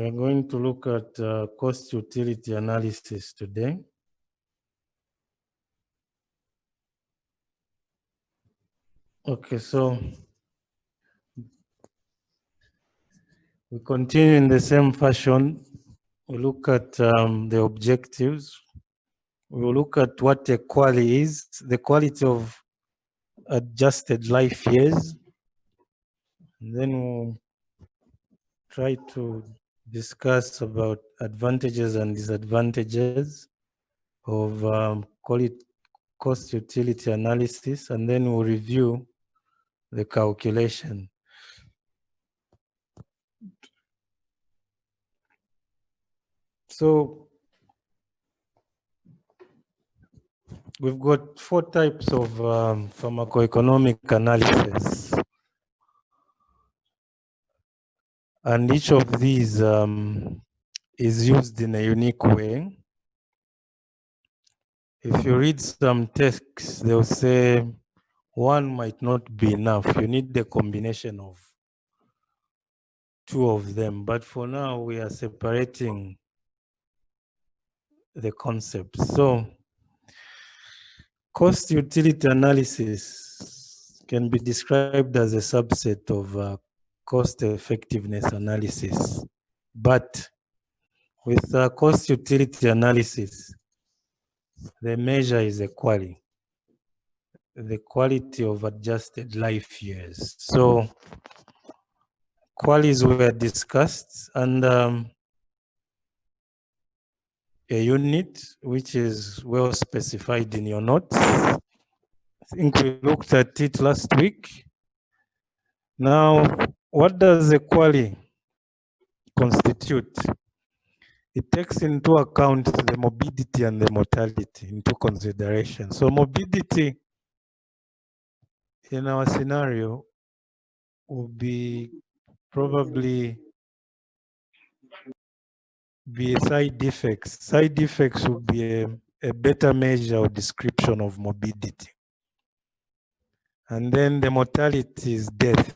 We're going to look at cost utility analysis today. Okay, so we continue in the same fashion. We look at the objectives. We will look at what a quality is, the quality of adjusted life years. And then we'll try to discuss about advantages and disadvantages of cost utility analysis, and then we'll review the calculation. So we've got 4 types of pharmacoeconomic analysis. And each of these is used in a unique way. If you read some texts, they'll say one might not be enough. You need the combination of 2 of them. But for now, we are separating the concepts. So cost utility analysis can be described as a subset of cost effectiveness analysis. But with cost utility analysis, the measure is the quality of adjusted life years. So qualities were discussed, and a unit which is well specified in your notes. I think we looked at it last week. Now, what does a quality constitute? It takes into account the morbidity and the mortality into consideration. So morbidity in our scenario would be probably side effects. Side effects would be a better measure or description of morbidity. And then the mortality is death.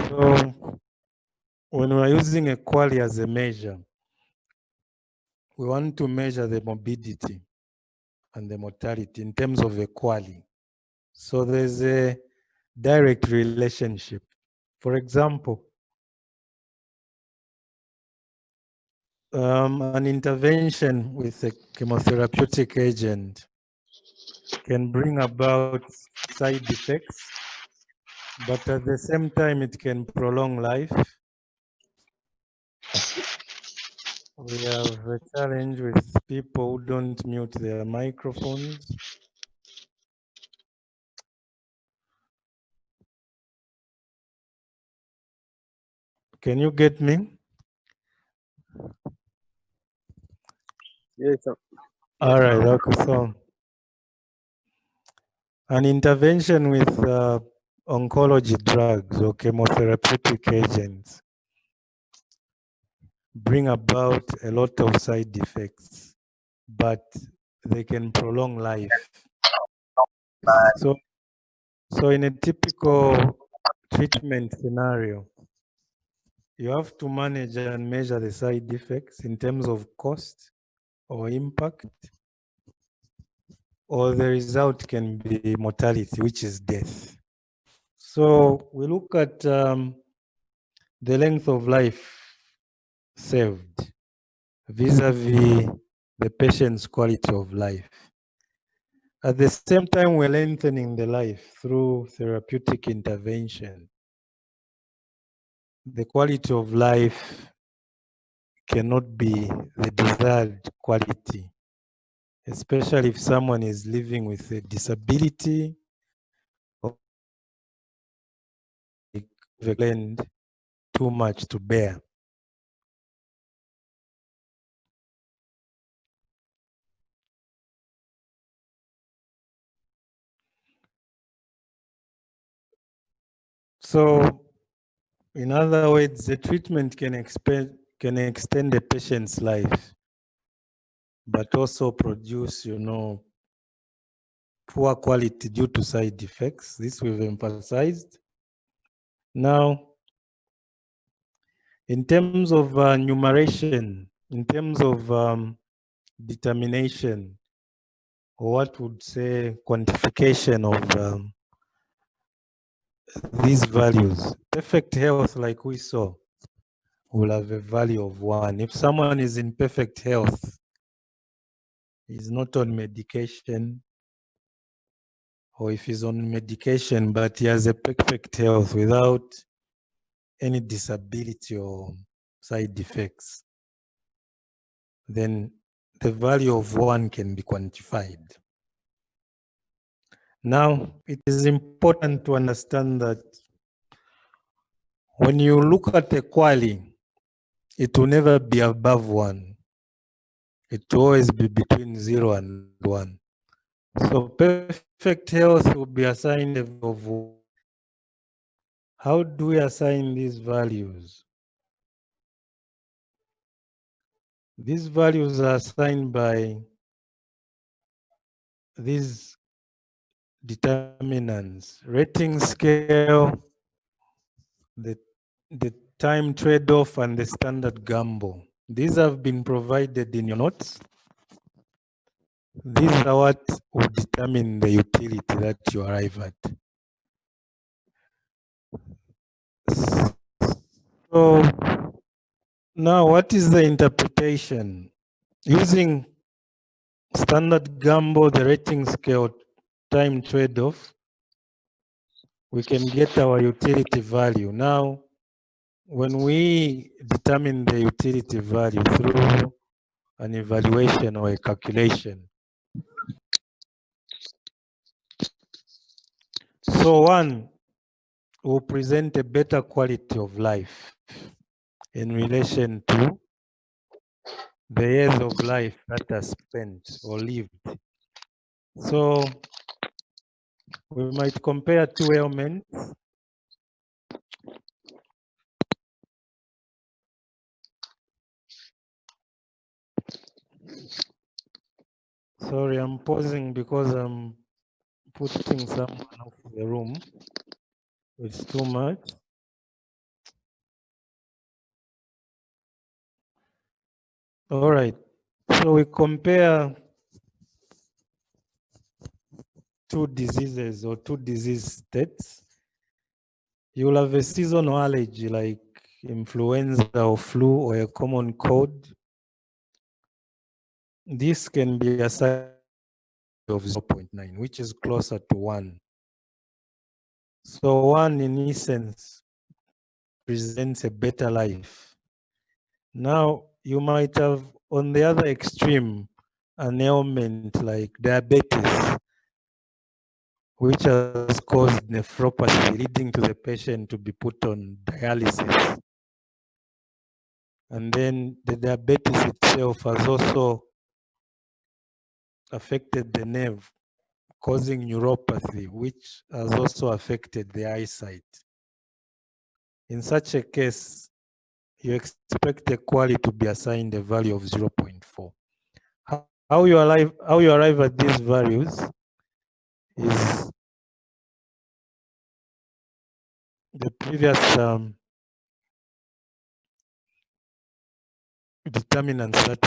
So when we're using a quality as a measure, we want to measure the morbidity and the mortality in terms of a quality. So there's a direct relationship. For example, an intervention with a chemotherapeutic agent can bring about side effects, but at the same time, it can prolong life. We have a challenge with people who don't mute their microphones. Can you get me? Yes, sir. All right, okay, so an intervention with oncology drugs or chemotherapeutic agents bring about a lot of side effects, but they can prolong life. So in a typical treatment scenario, you have to manage and measure the side effects in terms of cost or impact, or the result can be mortality, which is death. So we look at the length of life saved vis-a-vis the patient's quality of life. At the same time, we're lengthening the life through therapeutic intervention. The quality of life cannot be the desired quality, especially if someone is living with a disability or learned too much to bear. So, in other words, the treatment can extend the patient's life, but also produce, poor quality due to side effects. This we've emphasized. Now, In terms of numeration, in terms of determination, or what would say quantification of these values, perfect health, like we saw, will have a value of 1. If someone is in perfect health, he's not on medication, or if he's on medication but he has a perfect health without any disability or side effects, then the value of 1 can be quantified. Now, it is important to understand that when you look at a quality, it will never be above 1. It will always be between 0 and 1. So perfect health will be assigned of 1. How do we assign these values? These values are assigned by these determinants: rating scale, the time trade-off, and the standard gamble. These have been provided in your notes. These are what will determine the utility that you arrive at. So now, what is the interpretation? Using standard gamble, the rating scale, time trade-off, we can get our utility value. Now, when we determine the utility value through an evaluation or a calculation, so 1 will present a better quality of life in relation to the years of life that are spent or lived. So we might compare 2 ailments. Sorry, I'm pausing because I'm putting someone off the room. It's too much. All right. So we compare 2 diseases or 2 disease states. You'll have a seasonal allergy like influenza or flu or a common cold. This can be a size of 0.9, which is closer to 1. So 1, in essence, presents a better life. Now, you might have, on the other extreme, an ailment like diabetes, which has caused nephropathy, leading to the patient to be put on dialysis. And then the diabetes itself has also affected the nerve, causing neuropathy, which has also affected the eyesight. In such a case, you expect the quality to be assigned a value of 0.4. How you arrive at these values is the previous determinants that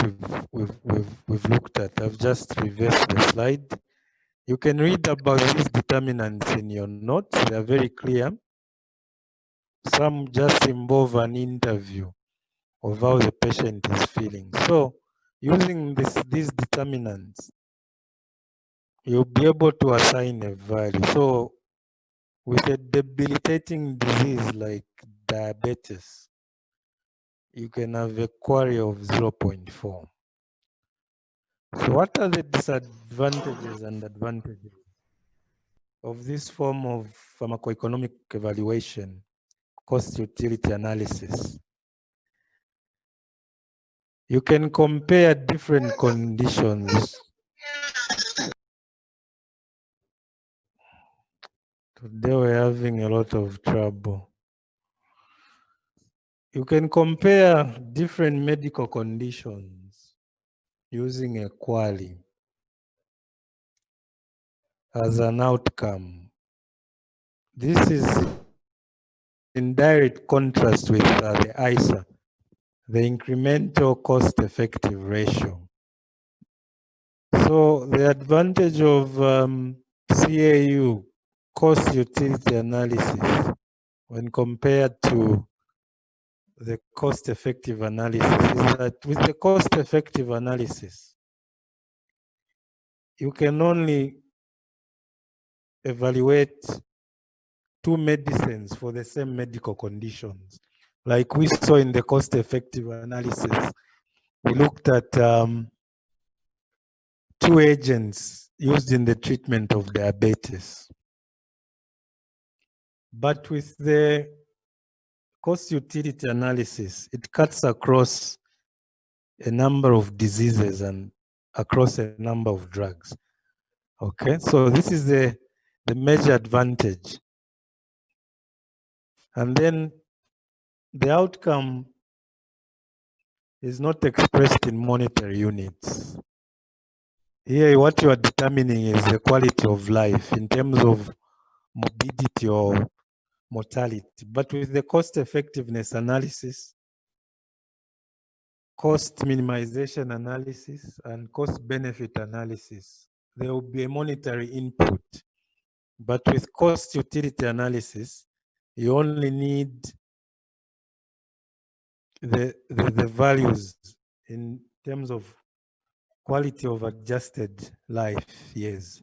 we've looked at. I've just reversed the slide. You can read about these determinants in your notes. They are very clear. Some just involve an interview of how the patient is feeling. So using these determinants, you'll be able to assign a value. So with a debilitating disease like diabetes, you can have a query of 0.4. So what are the disadvantages and advantages of this form of pharmacoeconomic evaluation, cost utility analysis? You can compare different conditions. Today we're having a lot of trouble. You can compare different medical conditions using a query as an outcome. This is in direct contrast with the ISA, the incremental cost-effective ratio. So the advantage of CAU, cost utility analysis, when compared to the cost-effective analysis is that with the cost-effective analysis, you can only evaluate two medicines for the same medical conditions. Like we saw in the cost-effective analysis, we looked at two agents used in the treatment of diabetes. But with the cost utility analysis, it cuts across a number of diseases and across a number of drugs. Okay, so this is the major advantage. And then the outcome is not expressed in monetary units. Here, what you are determining is the quality of life in terms of morbidity or mortality. But with the cost effectiveness analysis, cost minimization analysis, and cost benefit analysis, there will be a monetary input. But with cost utility analysis, you only need the values in terms of quality of adjusted life years.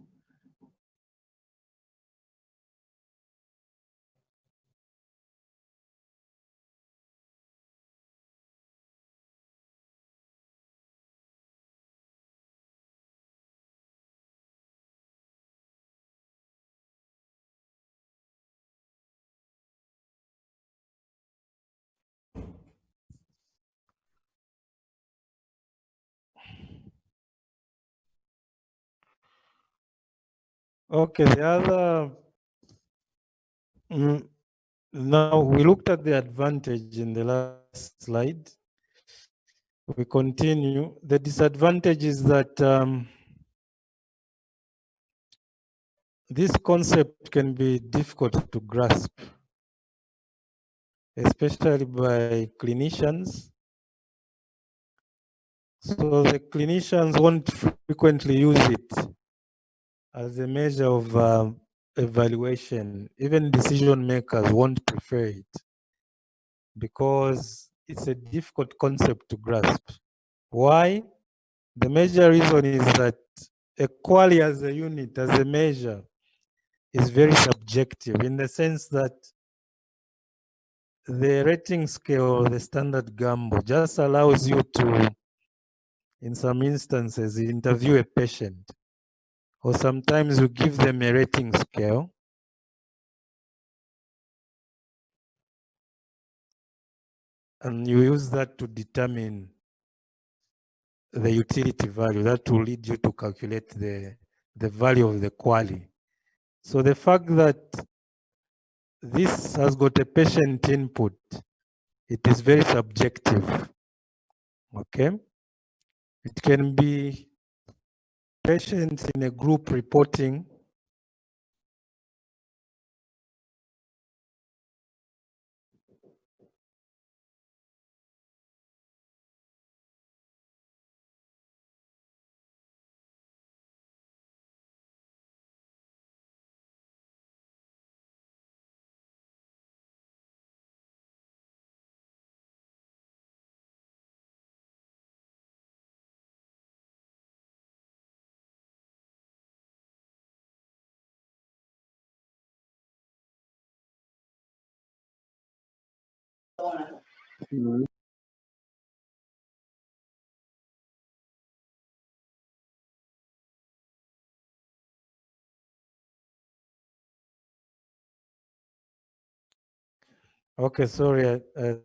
Okay, the other, now we looked at the advantage in the last slide. We continue. The disadvantage is that this concept can be difficult to grasp, especially by clinicians. So the clinicians won't frequently use it as a measure of evaluation. Even decision makers won't prefer it because it's a difficult concept to grasp. Why? The major reason is that a quality as a unit, as a measure, is very subjective in the sense that the rating scale, the standard gamble, just allows you to, in some instances, interview a patient, or sometimes you give them a rating scale, and you use that to determine the utility value. That will lead you to calculate the value of the quality. So the fact that this has got a patient input, it is very subjective. Okay? It can be patients in a group reporting Okay, sorry, I had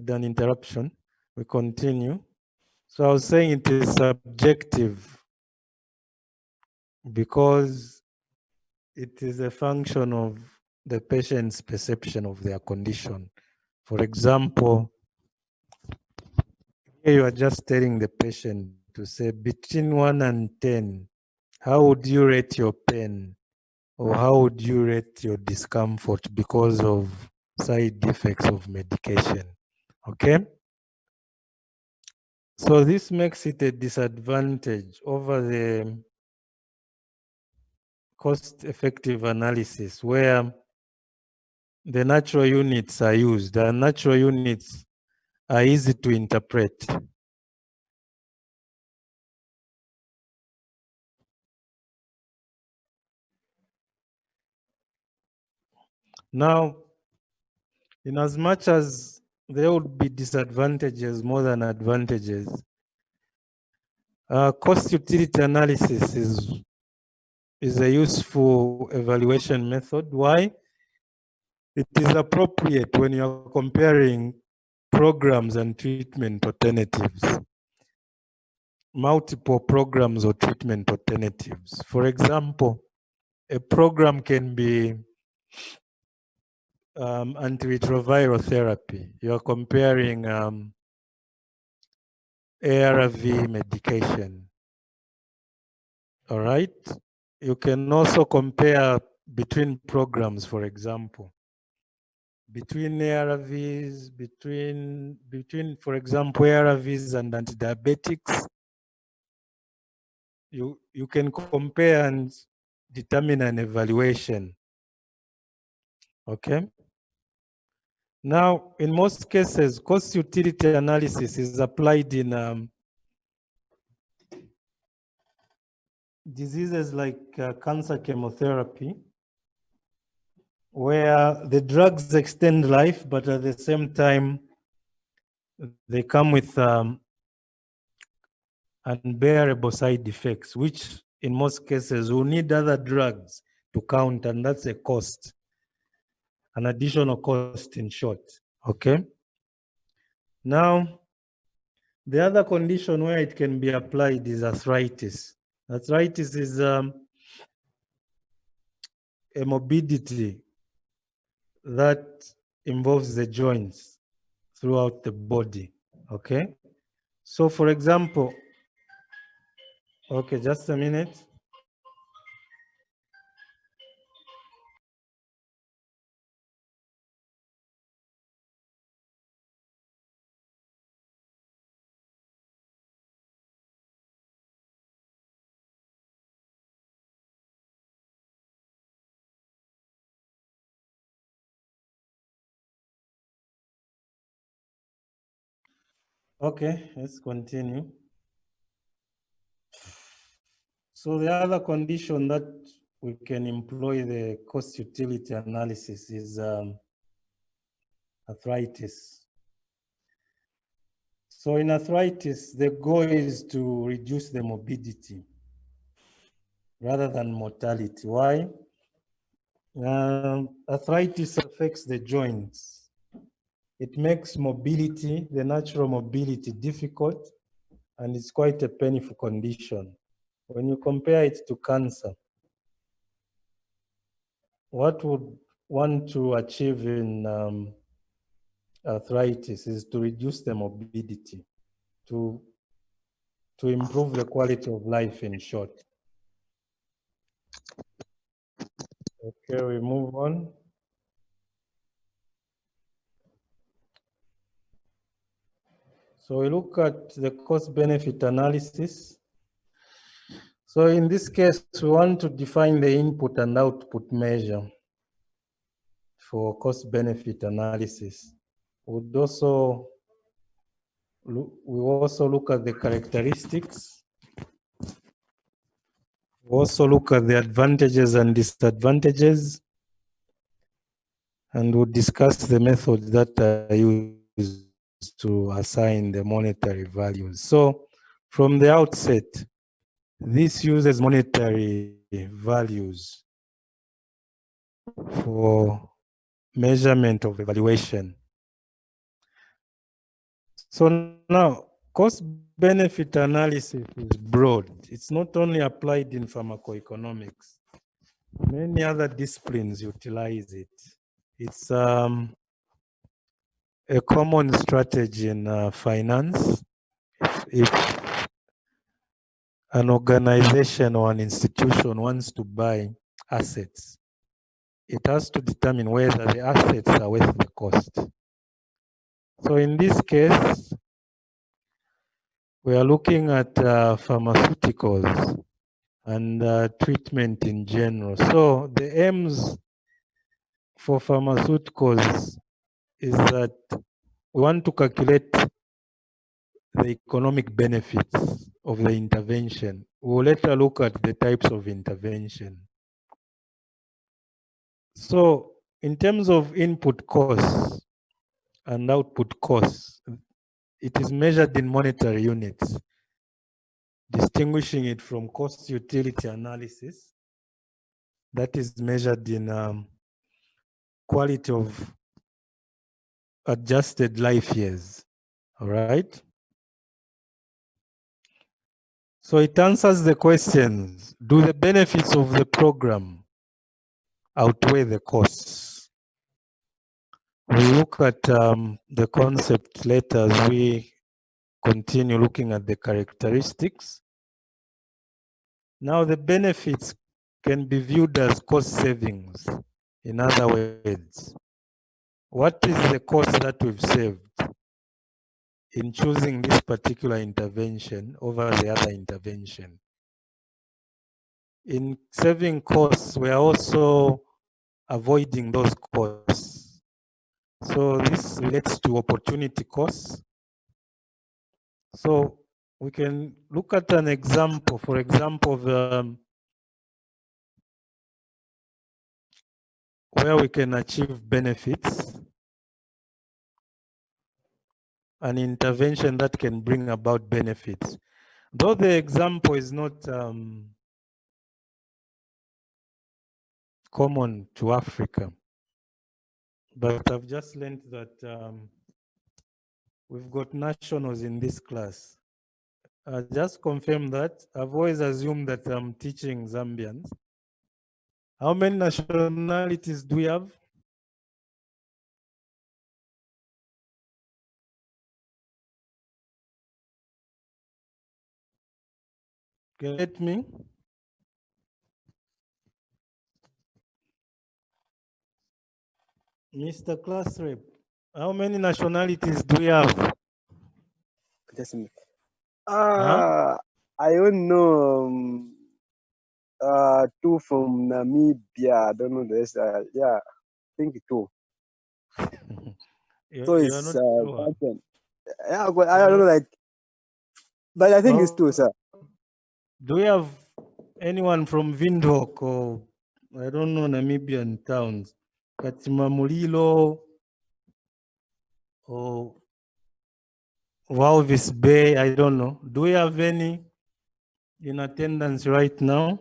an interruption. We continue. So I was saying it is subjective because it is a function of the patient's perception of their condition. For example, here you are just telling the patient to say between 1 and 10, how would you rate your pain? Or how would you rate your discomfort because of side effects of medication? Okay? So this makes it a disadvantage over the cost-effective analysis where the natural units are used. The natural units are easy to interpret. Now, in as much as there would be disadvantages more than advantages, cost utility analysis is a useful evaluation method. Why? It is appropriate when you're comparing programs and treatment alternatives, multiple programs or treatment alternatives. For example, a program can be antiretroviral therapy. You're comparing ARV medication. All right. You can also compare between programs, for example, between ARVs, between, for example, ARVs and antidiabetics. You can compare and determine an evaluation. Okay. Now, in most cases, cost utility analysis is applied in diseases like cancer chemotherapy, where the drugs extend life, but at the same time, they come with unbearable side effects, which in most cases will need other drugs to count, and that's a cost, an additional cost in short. Okay. Now, the other condition where it can be applied is arthritis. Arthritis is a morbidity that involves the joints throughout the body. Okay. So, for example, okay, just a minute. Okay, let's continue. So the other condition that we can employ the cost utility analysis is arthritis. So in arthritis, the goal is to reduce the morbidity rather than mortality. Why? Arthritis affects the joints. It makes mobility, the natural mobility, difficult, and it's quite a painful condition. When you compare it to cancer, what would want to achieve in arthritis is to reduce the morbidity, to improve the quality of life, in short. Okay, we move on. So we look at the cost-benefit analysis. So in this case, we want to define the input and output measure for cost-benefit analysis. We also look at the characteristics. We also look at the advantages and disadvantages, and we'll discuss the methods that are used to assign the monetary values. So from the outset, this uses monetary values for measurement of evaluation. So now, cost-benefit analysis is broad. It's not only applied in pharmacoeconomics. Many other disciplines utilize it. It's a common strategy in finance. If an organization or an institution wants to buy assets, it has to determine whether the assets are worth the cost. So in this case, we are looking at pharmaceuticals and treatment in general. So the aims for pharmaceuticals is that we want to calculate the economic benefits of the intervention. We'll later look at the types of intervention. So in terms of input costs and output costs, it is measured in monetary units, distinguishing it from cost utility analysis that is measured in quality of adjusted life years. All right. So it answers the questions: do the benefits of the program outweigh the costs? We look at the concept later as we continue looking at the characteristics. Now the benefits can be viewed as cost savings. In other words, what is the cost that we've saved in choosing this particular intervention over the other intervention? In saving costs, we are also avoiding those costs. So this relates to opportunity costs. So we can look at an example, for example, of where we can achieve benefits, an intervention that can bring about benefits. Though the example is not common to Africa, but I've just learned that we've got nationals in this class. Just confirm that. I've always assumed that I'm teaching Zambians. How many nationalities do we have? Can you let me? Mr. Class Rep, how many nationalities do we have? Just a minute. Huh? I don't know. Two from Namibia. I don't know the rest. Yeah, I think two. So You are it's not sure. Belgium. Yeah, but I don't know, like, but I think it's two, sir. Do we have anyone from Windhoek or I don't know Namibian towns? Katimamulilo or Walvis Bay, I don't know. Do we have any in attendance right now?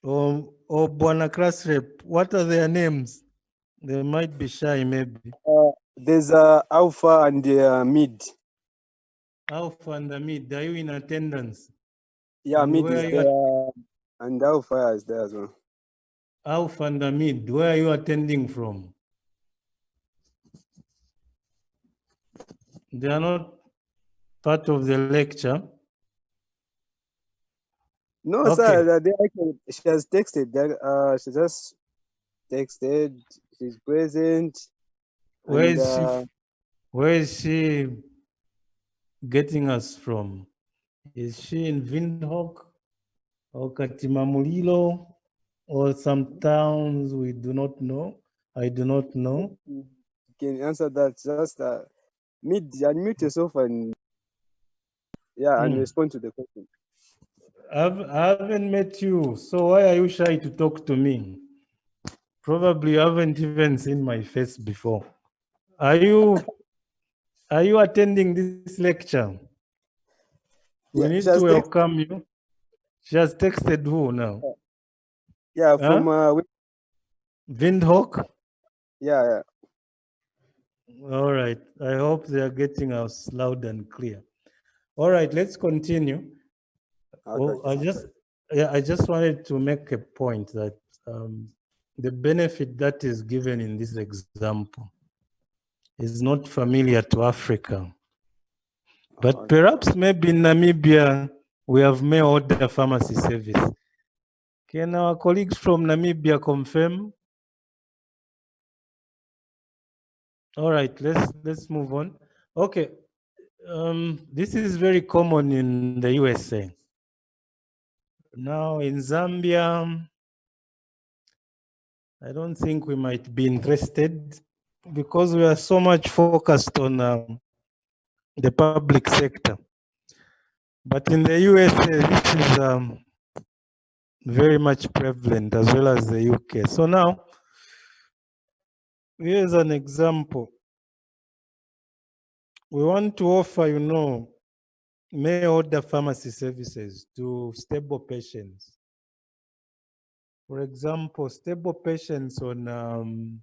Or Bwana Class Rep, what are their names? They might be shy, maybe. There's Alpha and Mid. Alpha and the Mid, are you in attendance? Yeah, And Mid where is are you there, and Alpha is there as well. Alpha and the Mid, where are you attending from? They are not part of the lecture. No, Okay. sir. She has texted. She just texted. She's present. Where is she getting us from? Is she in Windhoek or Katimamulilo or some towns we do not know? I do not know. You can answer that. Just unmute yourself and and respond to the question. I haven't met you, so why are you shy to talk to me? Probably you haven't even seen my face before. Are you attending this lecture? We need to welcome you. She has texted who now? Yeah, from Windhoek? Yeah. All right. I hope they are getting us loud and clear. All right, let's continue. Okay. I just wanted to make a point that the benefit that is given in this example is not familiar to Africa. But perhaps maybe in Namibia, we have mail order pharmacy service. Can our colleagues from Namibia confirm? All right, let's move on. Okay, This is very common in the USA. Now in Zambia, I don't think we might be interested because we are so much focused on the public sector. But in the USA, this is very much prevalent as well as the UK. So now, here's an example. We want to offer, mail order pharmacy services to stable patients. For example, stable patients on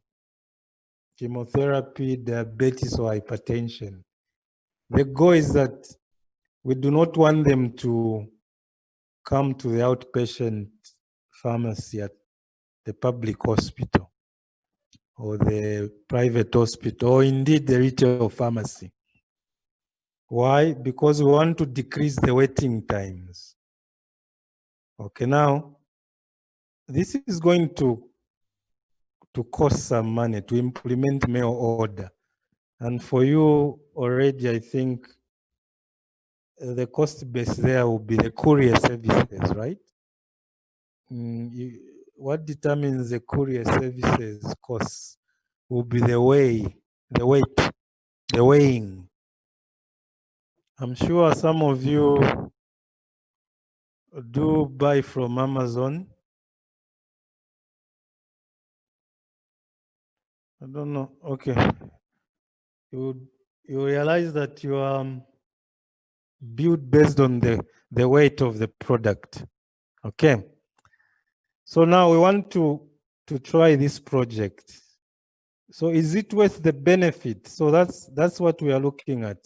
chemotherapy, diabetes, or hypertension. The goal is that we do not want them to come to the outpatient pharmacy at the public hospital or the private hospital, or indeed the retail pharmacy. Why? Because we want to decrease the waiting times. Okay, now, this is going to cost some money to implement mail order. And for you already, I think the cost base there will be the courier services, right? What determines the courier services costs will be the weight, the weighing. I'm sure some of you do buy from Amazon. I don't know. Okay. You realize that you are built based on the weight of the product. Okay. So now we want to try this project. So is it worth the benefit? So that's what we are looking at.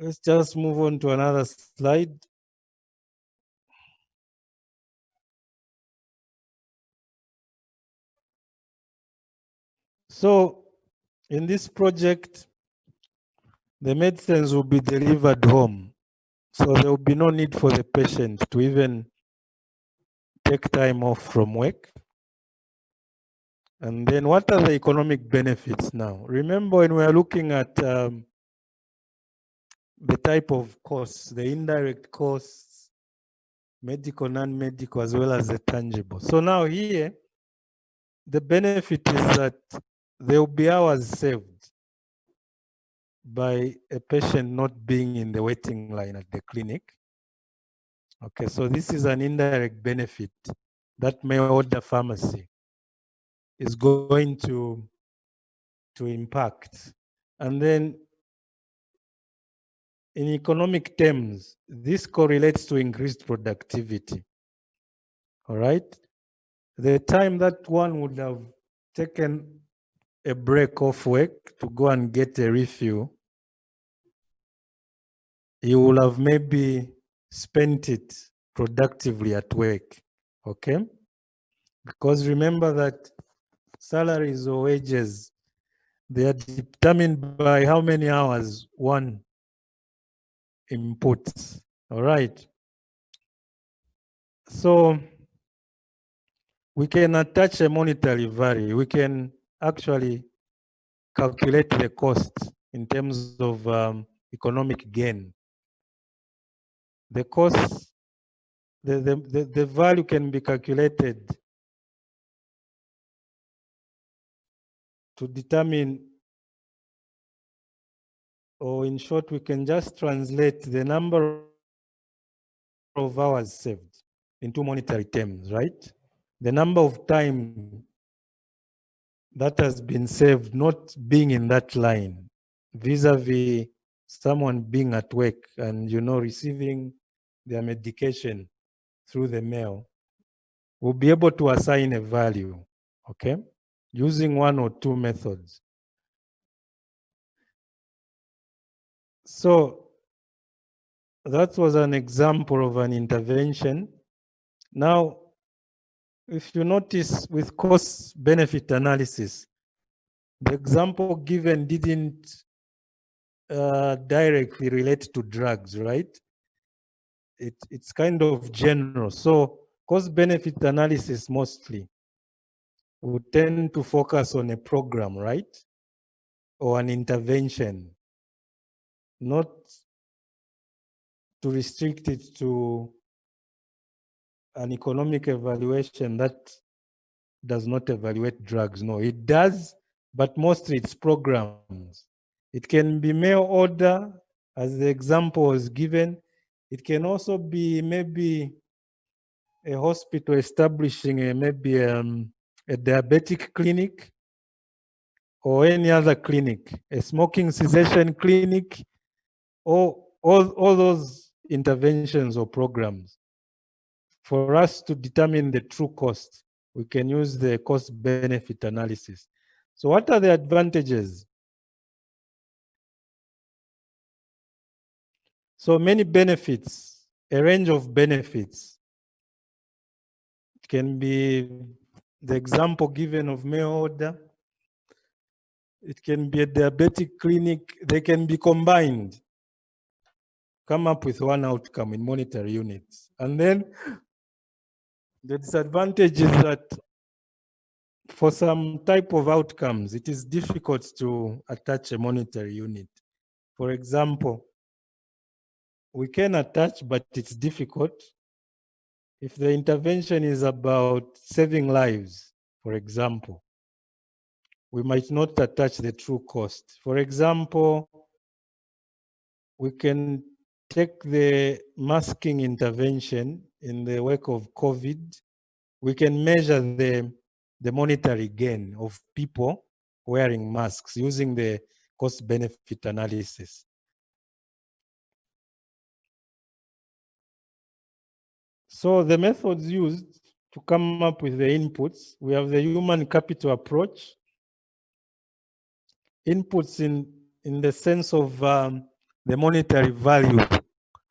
Let's just move on to another slide. So in this project, the medicines will be delivered home. So there will be no need for the patient to even take time off from work. And then what are the economic benefits now? Remember when we are looking at the type of costs, the indirect costs, medical, non-medical, as well as the tangible. So now here, the benefit is that there will be hours saved by a patient not being in the waiting line at the clinic. Okay, so this is an indirect benefit that mail order pharmacy is going to impact. And then in economic terms, this correlates to increased productivity. All right? The time that one would have taken a break off work to go and get a refill, you will have maybe spent it productively at work. Okay? Because remember that salaries or wages, they are determined by how many hours one inputs. All right. So we can attach a monetary value. We can actually calculate the cost in terms of economic gain. The cost, the value can be calculated to determine, or in short, we can just translate the number of hours saved into monetary terms, right? The number of time that has been saved not being in that line vis-a-vis someone being at work and receiving their medication through the mail. We'll be able to assign a value, okay, using one or two methods. So that was an example of an intervention. Now, if you notice with cost benefit analysis, the example given didn't directly relate to drugs, right? It's kind of general. So cost benefit analysis mostly would tend to focus on a program, right? Or an intervention. not to restrict it to an economic evaluation that does not evaluate drugs. No, it does, but mostly it's programs. It can be mail order, as the example was given. It can also be maybe a hospital establishing maybe a diabetic clinic or any other clinic, a smoking cessation clinic, or all those interventions or programs. For us to determine the true cost, we can use the cost benefit analysis. So what are the advantages? So many benefits, a range of benefits. It can be the example given of mail order. It can be a diabetic clinic. They can be combined. Come up with one outcome in monetary units. And then the disadvantage is that for some type of outcomes, it is difficult to attach a monetary unit. For example, we can attach, but it's difficult. If the intervention is about saving lives, for example, we might not attach the true cost. For example, we can take the masking intervention in the wake of COVID. We can measure the monetary gain of people wearing masks using the cost benefit analysis. So the methods used to come up with the inputs, we have the human capital approach. Inputs in the sense of the monetary value.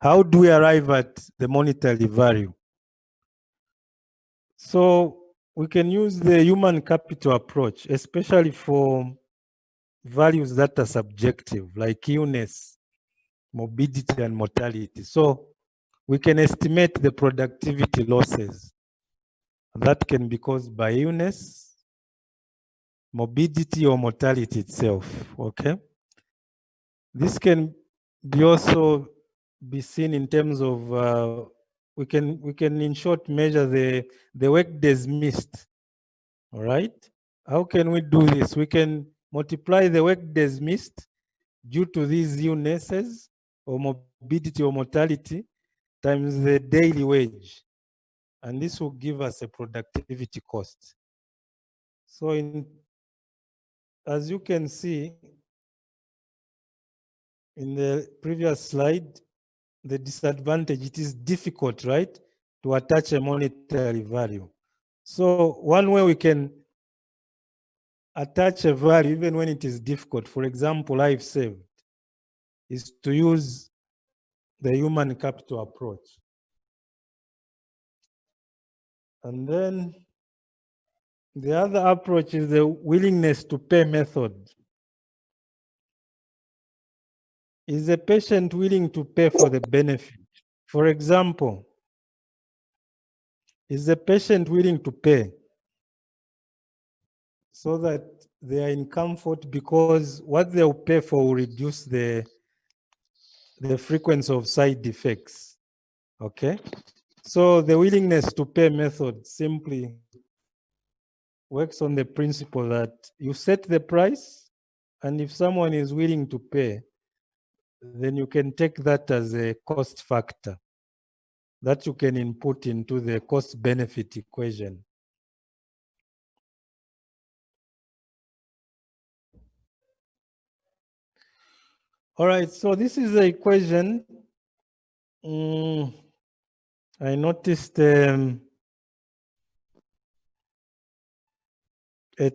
How do we arrive at the monetary value? So we can use the human capital approach, especially for values that are subjective, like illness, morbidity, and mortality. So we can estimate the productivity losses that can be caused by illness, morbidity, or mortality itself. Okay. This can be also be seen in terms of we can in short measure the work days missed. All right. How can we do this? We can multiply the work days missed due to these illnesses or morbidity or mortality times the daily wage. And this will give us a productivity cost. So as you can see in the previous slide, the disadvantage, it is difficult, right, to attach a monetary value. So one way we can attach a value even when it is difficult, for example, life saved, is to use the human capital approach. And then the other approach is the willingness to pay method. Is the patient willing to pay for the benefit? For example, is the patient willing to pay so that they are in comfort, because what they'll pay for will reduce the frequency of side effects? Okay. So the willingness to pay method simply works on the principle that you set the price, and if someone is willing to pay, then you can take that as a cost factor that you can input into the cost benefit equation. All right, so this is the equation. I noticed a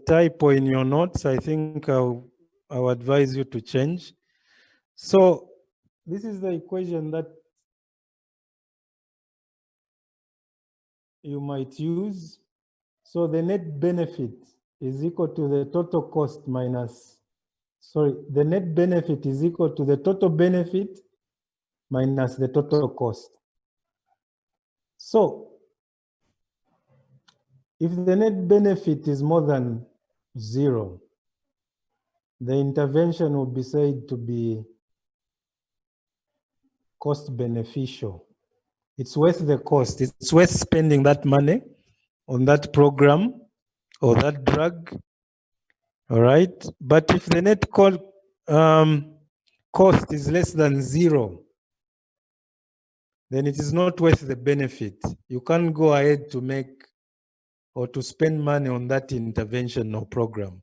typo in your notes. I think I'll advise you to change. So this is the equation that you might use. So the net benefit is equal to the total cost minus, the net benefit is equal to the total benefit minus the total cost. So if the net benefit is more than 0, the intervention will be said to be cost beneficial. It's worth the cost. It's worth spending that money on that program or that drug. All right. But if the net cost is less than zero, then it is not worth the benefit. You can't go ahead to make or to spend money on that intervention or program.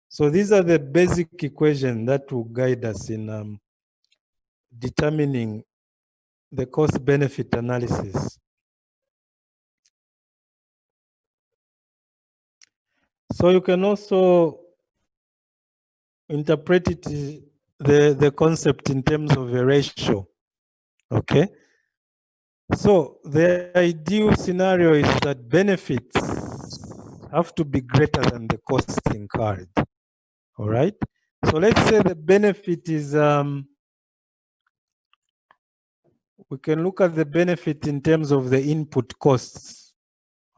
So these are the basic equations that will guide us in determining the cost-benefit analysis. So you can also interpret it, the concept in terms of a ratio, okay? So the ideal scenario is that benefits have to be greater than the cost incurred, all right? So let's say the benefit is, we can look at the benefit in terms of the input costs,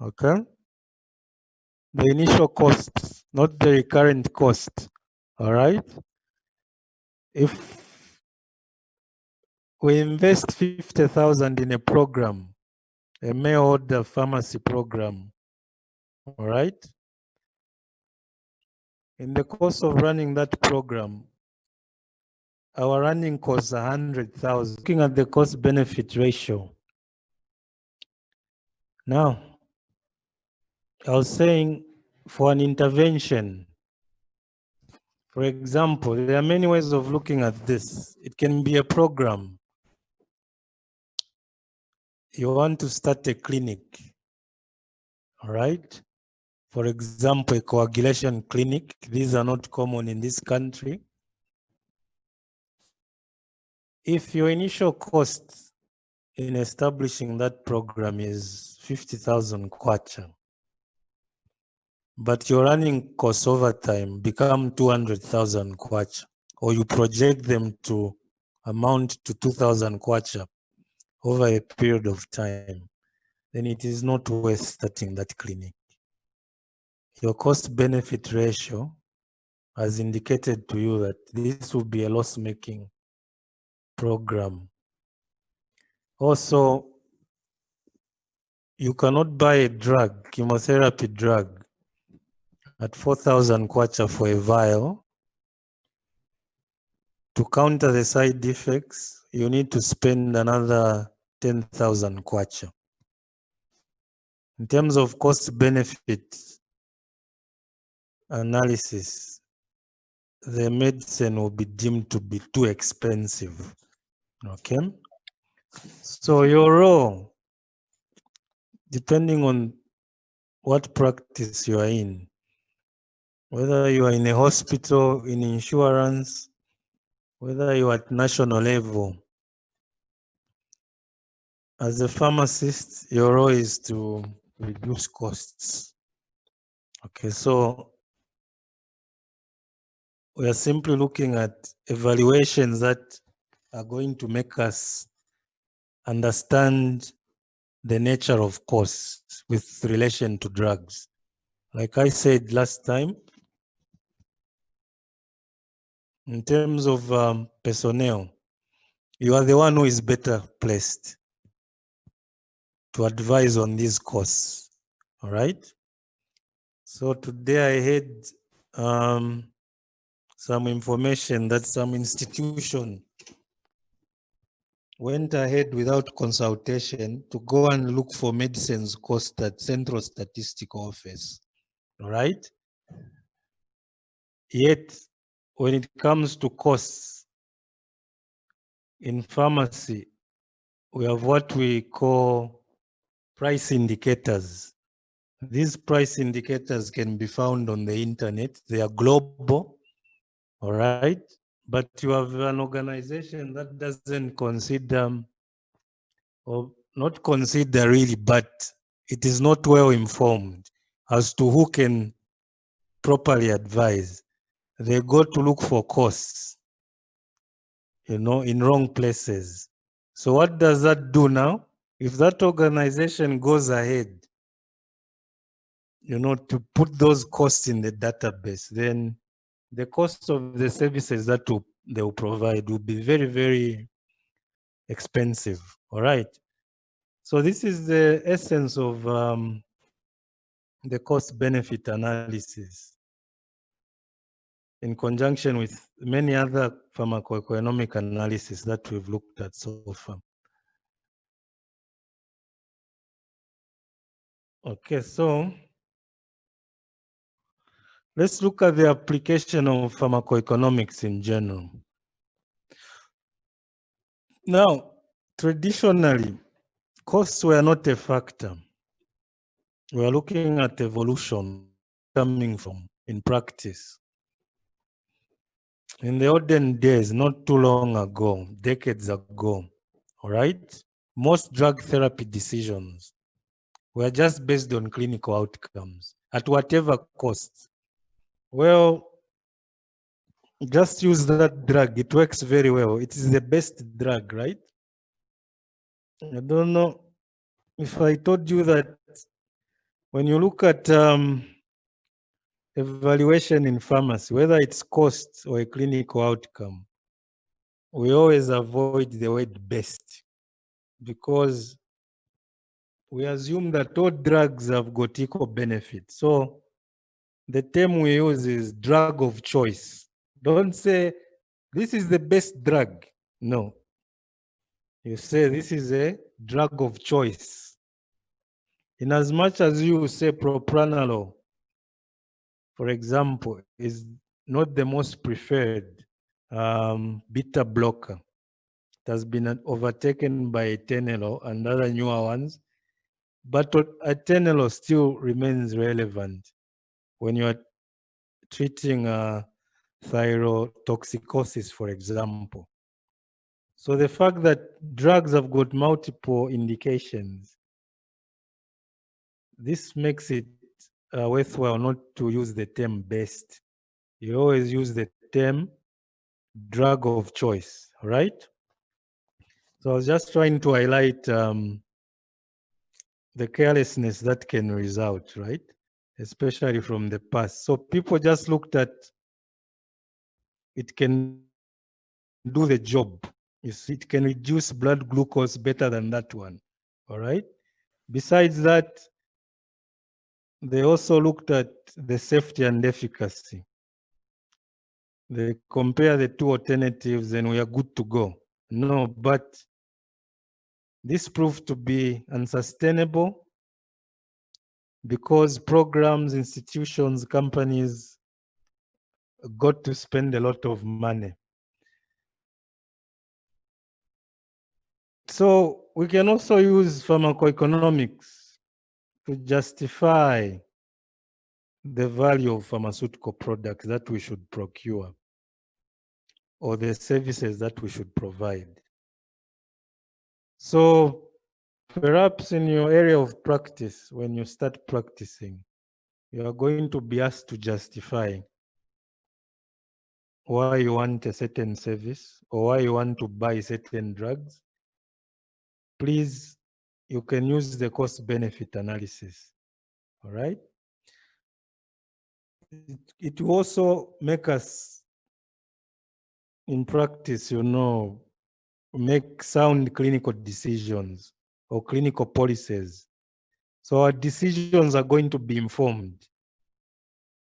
okay? The initial costs, not the recurrent cost, all right? If we invest 50,000 in a program, a mail order pharmacy program, all right? In the course of running that program, our running costs 100,000. Looking at the cost benefit ratio. Now, I was saying for an intervention, for example, there are many ways of looking at this. It can be a program. You want to start a clinic, all right? For example, a coagulation clinic. These are not common in this country. If your initial cost in establishing that program is 50,000 kwacha, but your running costs over time become 200,000 kwacha, or you project them to amount to 2,000 kwacha over a period of time, then it is not worth starting that clinic. Your cost-benefit ratio has indicated to you that this will be a loss-making program. Also, you cannot buy a drug, chemotherapy drug, at 4,000 kwacha for a vial. To counter the side effects, you need to spend another 10,000 kwacha. In terms of cost-benefit analysis, the medicine will be deemed to be too expensive. Okay? So your role, depending on what practice you are in, whether you are in a hospital, in insurance, whether you are at national level, as a pharmacist, your role is to reduce costs. Okay, so we are simply looking at evaluations that are going to make us understand the nature of costs with relation to drugs. Like I said last time, in terms of personnel, you are the one who is better placed to advise on these costs, all right? So today I had some information that some institution went ahead without consultation to go and look for medicines cost at Central Statistical Office, all right? Yet, when it comes to costs in pharmacy, we have what we call price indicators. These price indicators can be found on the internet. They are global, all right? But you have an organization that doesn't consider, or not consider really, but it is not well informed as to who can properly advise. They go to look for costs, you know, in wrong places. So what does that do now? If that organization goes ahead, you know, to put those costs in the database, then the cost of the services that they will provide will be very, very expensive. All right. So this is the essence of the cost-benefit analysis in conjunction with many other pharmacoeconomic analysis that we've looked at so far. Okay, so let's look at the application of pharmacoeconomics in general. Now, traditionally, costs were not a factor. We are looking at evolution coming from in practice. In the olden days, not too long ago, decades ago, all right, most drug therapy decisions were just based on clinical outcomes at whatever cost. Well, just use that drug. It works very well. It is the best drug, right? I don't know if I told you that when you look at evaluation in pharmacy, whether it's cost or a clinical outcome, we always avoid the word best because we assume that all drugs have got equal benefit. So the term we use is drug of choice. Don't say this is the best drug. No. You say this is a drug of choice. In as much as you say propranolol, for example, is not the most preferred beta blocker. It has been overtaken by atenolol and other newer ones, but atenolol still remains relevant when you are treating thyrotoxicosis, for example. So the fact that drugs have got multiple indications, this makes it worthwhile not to use the term best. You always use the term drug of choice, right? So I was just trying to highlight the carelessness that can result, right? Especially from the past. So people just looked at it can do the job. You see, it can reduce blood glucose better than that one. All right. Besides that, they also looked at the safety and efficacy. They compare the two alternatives and we are good to go. No, but this proved to be unsustainable because programs, institutions, companies got to spend a lot of money. So we can also use pharmacoeconomics to justify the value of pharmaceutical products that we should procure or the services that we should provide. So perhaps in your area of practice, when you start practicing, you are going to be asked to justify why you want a certain service or why you want to buy certain drugs. Please, you can use the cost-benefit analysis, all right? It will also make us, in practice, make sound clinical decisions or clinical policies. So our decisions are going to be informed.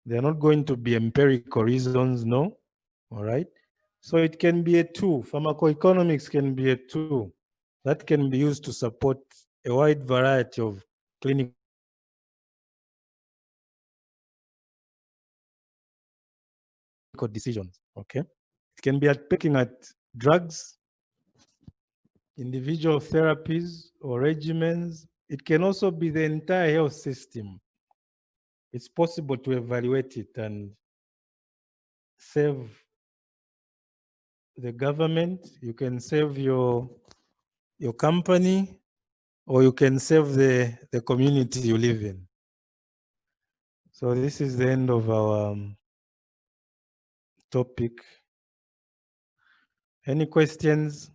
They're not going to be empirical reasons, no, all right? So it can be a tool. Pharmacoeconomics can be a tool that can be used to support a wide variety of clinical decisions, okay? It can be looking at drugs, individual therapies or regimens. It can also be the entire health system. It's possible to evaluate it and save the government, you can save your company, or you can save the community you live in. So this is the end of our topic. Any questions?